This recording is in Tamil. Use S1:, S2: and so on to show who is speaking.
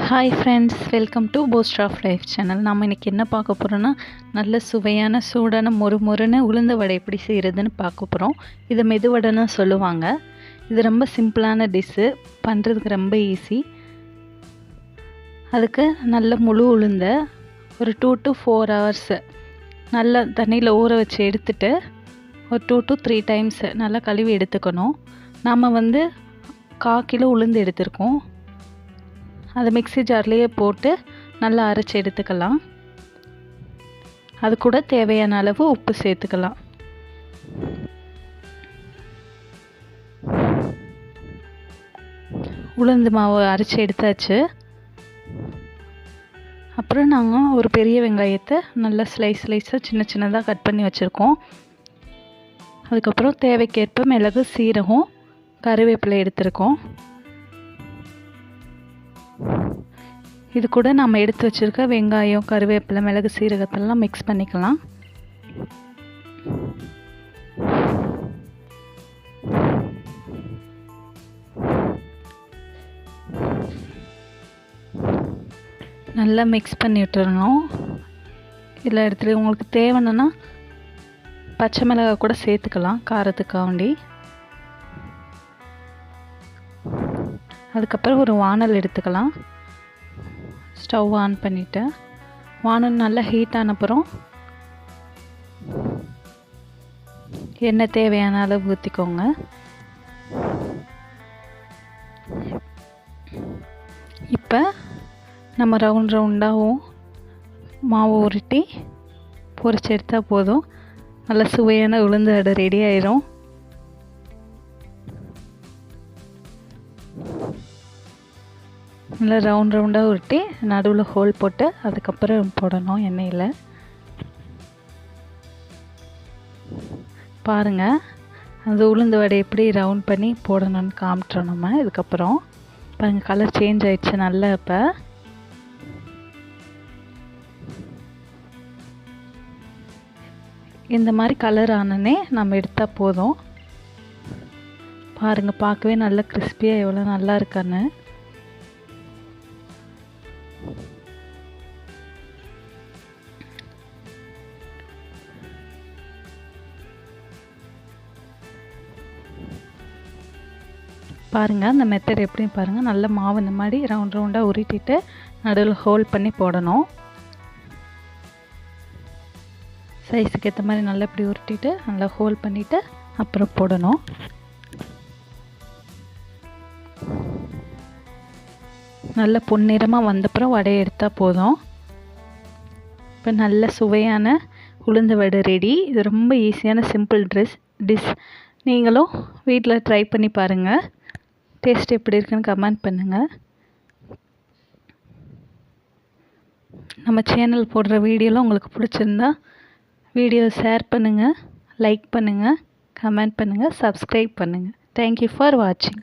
S1: Hi friends, welcome to boost of life channel. நம்ம இன்றைக்கி என்ன பார்க்க போகிறோன்னா, நல்ல சுவையான சூடான மொறுன்னு உளுந்த வடை எப்படி செய்கிறதுன்னு பார்க்க போகிறோம். இதை மெதுவடைன்னு சொல்லுவாங்க. இது ரொம்ப சிம்பிளான டிஷ்ஷு, பண்ணுறதுக்கு ரொம்ப ஈஸி. அதுக்கு நல்ல முழு உளுந்தை ஒரு 2 to 4 hours நல்லா தண்ணியில் ஊற வச்சு எடுத்துட்டு ஒரு 2 to 3 times நல்லா கழுவி எடுத்துக்கணும். நாம் 1/4 கிலோ உளுந்து எடுத்திருக்கோம். அதை மிக்ஸி ஜார்லேயே போட்டு நல்லா அரைச்சி எடுத்துக்கலாம். அது கூட தேவையான அளவு உப்பு சேர்த்துக்கலாம். உளுந்து மாவு அரைச்சி எடுத்தாச்சு. அப்புறம் நாங்கள் ஒரு பெரிய வெங்காயத்தை நல்லா ஸ்லைஸாக சின்னதாக கட் பண்ணி வச்சுருக்கோம். அதுக்கப்புறம் தேவைக்கேற்ப மிளகு, சீரகம், கருவேப்பிலை எடுத்திருக்கோம். இது கூட நம்ம எடுத்து வச்சுருக்க வெங்காயம், கருவேப்பிலை, மிளகு, சீரகத்தெல்லாம் மிக்ஸ் பண்ணிக்கலாம். நல்லா மிக்ஸ் பண்ணி விட்டுறணும். எல்லா இடத்துலையும் உங்களுக்கு தேவைன்னா பச்சை மிளகாய் கூட சேர்த்துக்கலாம் காரத்துக்காண்டி. அதுக்கப்புறம் ஒரு வானல் எடுத்துக்கலாம். ஸ்டவ் ஆன் பண்ணிவிட்டு வானல் நல்லா ஹீட் ஆன அப்புறம் எண்ணெய் தேவையான அளவு ஊற்றிக்கோங்க. இப்போ நம்ம ரவுண்டாகவும் மாவு உருட்டி பொரிச்சு எடுத்தால் போதும். நல்ல சுவையான உளுந்து வடை ரெடி ஆயிரும். நல்லா ரவுண்டாக உருட்டி நடுவில் ஹோல் போட்டு அதுக்கப்புறம் போடணும் எண்ணெயில். பாருங்கள், அந்த உளுந்து வடை எப்படி ரவுண்ட் பண்ணி போடணும்னு காமிட்டோம் நம்ம. இதுக்கப்புறம் பாருங்கள், கலர் சேஞ்ச் ஆயிடுச்சு நல்லா. இப்போ இந்த மாதிரி கலர் ஆனனே நம்ம எடுத்தால் போதும். பாருங்கள், பார்க்கவே நல்லா கிறிஸ்பியாக எவ்வளோ நல்லா இருக்கான்னு. பாருங்கள், அந்த மெத்தட் எப்படின்னு பாருங்கள். நல்ல மாவு இந்த மாதிரி ரவுண்டாக உருட்டிட்டு நடுவில் ஹோல் பண்ணி போடணும். சைஸுக்கு ஏற்ற மாதிரி நல்லா இப்படி உருட்டிட்டு நல்லா ஹோல் பண்ணிவிட்டு அப்புறம் போடணும். நல்ல பொன்னிறமாக வந்தப்புறம் வடையை எடுத்தால் போதும். இப்போ நல்ல சுவையான உளுந்து வடை ரெடி. இது ரொம்ப ஈஸியான சிம்பிள் டிஷ். நீங்களும் வீட்டில் ட்ரை பண்ணி பாருங்கள். டேஸ்ட் எப்படி இருக்குன்னு கமெண்ட் பண்ணுங்கள். நம்ம சேனல் போடுற வீடியோலாம் உங்களுக்கு பிடிச்சிருந்தா வீடியோ ஷேர் பண்ணுங்கள், லைக் பண்ணுங்கள், கமெண்ட் பண்ணுங்கள், சப்ஸ்கிரைப் பண்ணுங்கள். தேங்க்யூ ஃபார் வாட்சிங்.